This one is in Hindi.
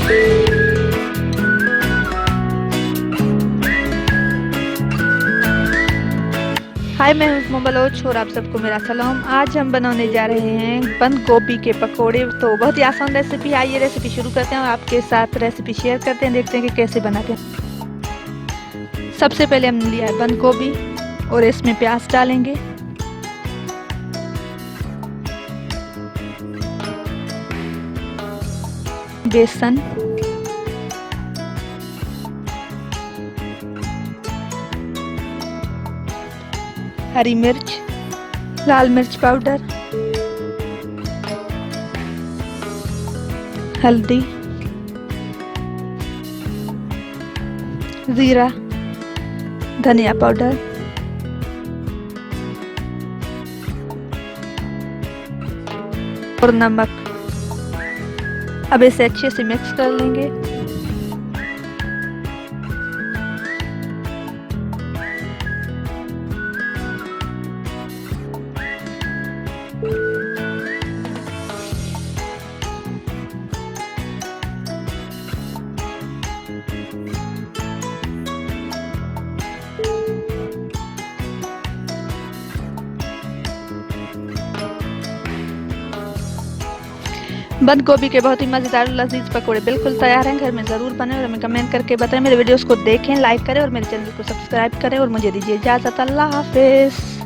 हाय, मैं उज़्माबलोच और आप सबको मेरा सलाम। आज हम बनाने जा रहे हैं बंद गोभी के पकोड़े। तो बहुत ही आसान रेसिपी। आइए रेसिपी शुरू करते हैं और आपके साथ रेसिपी शेयर करते हैं, देखते हैं कि कैसे बनाते हैं। सबसे पहले हमने लिया है बंद गोभी और इसमें प्याज डालेंगे। बेसन, हरी मिर्च, लाल मिर्च पाउडर, हल्दी, जीरा, धनिया पाउडर, और नमक। अब इसे अच्छे से मिक्स कर लेंगे। बंद गोभी के बहुत ही मज़ेदार लजीज पकोड़े बिल्कुल तैयार हैं। घर में ज़रूर बनाएं और हमें कमेंट करके बताएं। मेरे वीडियोस को देखें, लाइक करें और मेरे चैनल को सब्सक्राइब करें और मुझे दीजिए इजाज़त। अल्लाह हाफिज़।